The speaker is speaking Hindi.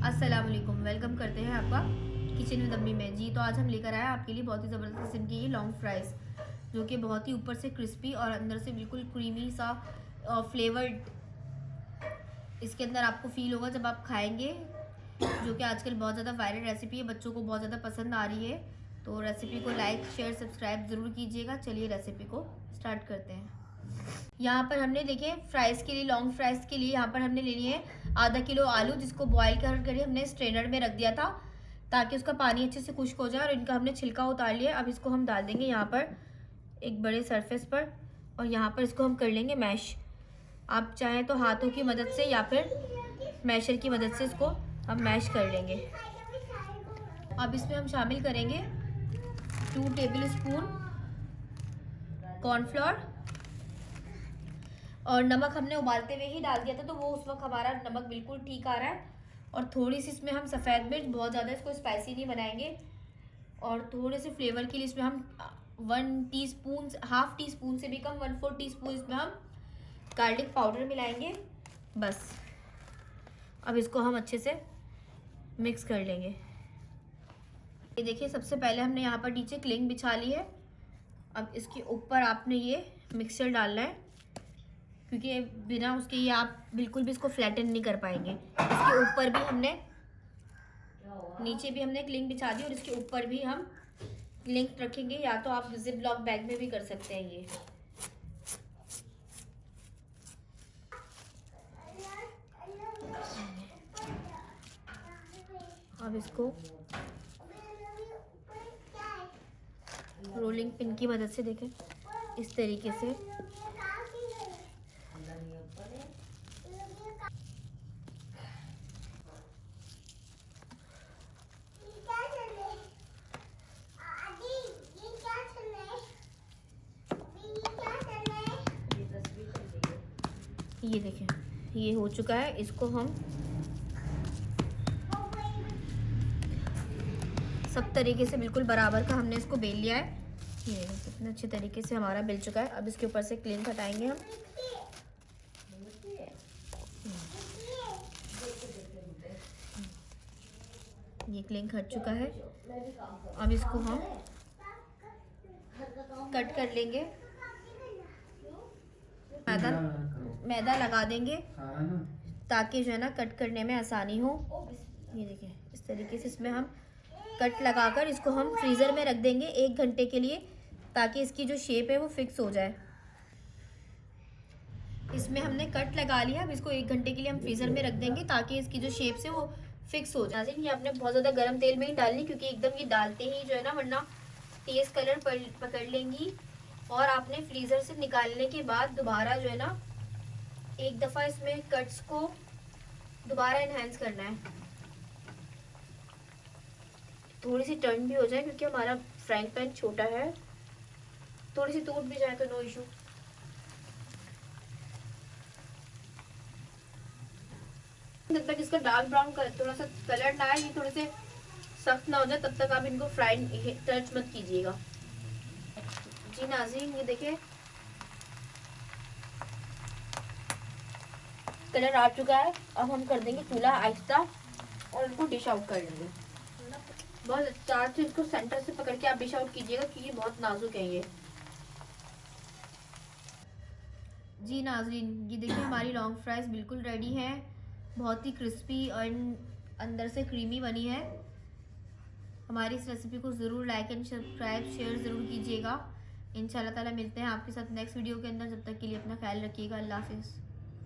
अस्सलाम वालेकुम, वेलकम करते हैं आपका किचन विद अम्मी में। जी तो आज हम लेकर आए आपके लिए बहुत ही ज़बरदस्त किस्म की ये लॉन्ग फ्राइज़, जो कि बहुत ही ऊपर से क्रिस्पी और अंदर से बिल्कुल क्रीमी सा फ्लेवर्ड इसके अंदर आपको फील होगा जब आप खाएंगे। जो कि आजकल बहुत ज़्यादा वायरल रेसिपी है, बच्चों को बहुत ज़्यादा पसंद आ रही है। तो रेसिपी को लाइक शेयर सब्सक्राइब ज़रूर कीजिएगा। चलिए रेसिपी को स्टार्ट करते हैं। यहाँ पर हमने देखिए फ्राइज़ के लिए, लॉन्ग फ्राइज़ के लिए यहाँ पर हमने ले लिए आधा किलो आलू, जिसको बॉईल कर हमने स्ट्रेनर में रख दिया था ताकि उसका पानी अच्छे से खुश्क हो जाए, और इनका हमने छिलका उतार लिया। अब इसको हम डाल देंगे यहाँ पर एक बड़े सरफेस पर, और यहाँ पर इसको हम कर लेंगे मैश। आप चाहें तो हाथों की मदद से या फिर मैशर की मदद से इसको हम मैश कर लेंगे। अब इसमें हम शामिल करेंगे 2 टेबल स्पून कॉर्नफ्लोर, और नमक हमने उबालते हुए ही डाल दिया था, तो वो उस वक्त हमारा नमक बिल्कुल ठीक आ रहा है। और थोड़ी सी इसमें हम सफ़ेद मिर्च, बहुत ज़्यादा इसको स्पाइसी नहीं बनाएंगे, और थोड़े से फ्लेवर के लिए इसमें हम 1 टीस्पून, हाफ टी स्पून से भी कम 1/4 टीस्पून इसमें हम गार्लिक पाउडर मिलाएंगे बस। अब इसको हम अच्छे से मिक्स कर लेंगे। ये देखिए, सबसे पहले हमने यहाँ पर नीचे क्लिंग बिछा ली है। अब इसके ऊपर आपने ये मिक्सचर डालना है, क्योंकि बिना उसके ये आप बिल्कुल भी इसको फ्लैटन नहीं कर पाएंगे। इसके ऊपर भी हमने, नीचे भी हमने क्लिंग बिछा दी, और इसके ऊपर भी हम क्लिंग रखेंगे, या तो आप जिप लॉक बैग में भी कर सकते हैं ये। अब इसको रोलिंग पिन की मदद से देखें इस तरीके से ये देखें, ये हो चुका है। इसको हम सब तरीके से बिल्कुल बराबर का हमने इसको बेल लिया है। ये कितने अच्छे तरीके से हमारा बेल चुका है। अब इसके ऊपर से क्लिंग हटाएंगे हम। ये क्लिंग हट चुका है। अब इसको हम कट कर लेंगे। मैदा लगा देंगे ताकि जो है ना कट करने में आसानी हो। ये देखिए, इस तरीके से इसमें हम कट लगाकर इसको हम फ्रीज़र में रख देंगे 1 घंटे के लिए, ताकि इसकी जो शेप है वो फिक्स हो जाए। इसमें हमने कट लगा लिया। अब इसको 1 घंटे के लिए हम फ्रीज़र में रख देंगे ताकि इसकी जो शेप है वो फिक्स हो जाए। ये आपने बहुत ज़्यादा गर्म तेल में ही डालनी, क्योंकि एकदम ये डालते ही जो है ना, वरना तेज़ कलर पकड़ लेंगी। और आपने फ्रीज़र से निकालने के बाद दोबारा जो है ना, एक दफ़ा इसमें कट्स को दोबारा इन्हेंस करना है, थोड़ी सी टर्न भी हो जाए, क्योंकि हमारा फ्राइंग पैन छोटा है। थोड़ी सी टूट भी जाए तो नो इशू। जब तक इसका डार्क ब्राउन थोड़ा सा कलर ना आए, ये थोड़े से सख्त ना हो जाए, तब तक आप इनको फ्राइड टच मत कीजिएगा। जी नाज़रीन, ये देखिए कलर आ चुका है। अब हम कर देंगे चूल्हा आहिस्ता और इनको डिश आउट कर लेंगे। बहुत चार से इसको सेंटर से पकड़ के आप डिश आउट कीजिएगा, क्योंकि बहुत नाजुक है ये। जी नाज़रीन, ये देखिए हमारी लॉन्ग फ्राइज़ बिल्कुल रेडी है। बहुत ही क्रिस्पी और अंदर से क्रीमी बनी है। हमारी इस रेसिपी को ज़रूर लाइक एंड सब्सक्राइब शेयर ज़रूर कीजिएगा। इंशाल्लाह ताला मिलते हैं आपके साथ नेक्स्ट वीडियो के अंदर। जब तक के लिए अपना ख्याल रखिएगा। अल्लाह हाफिज़।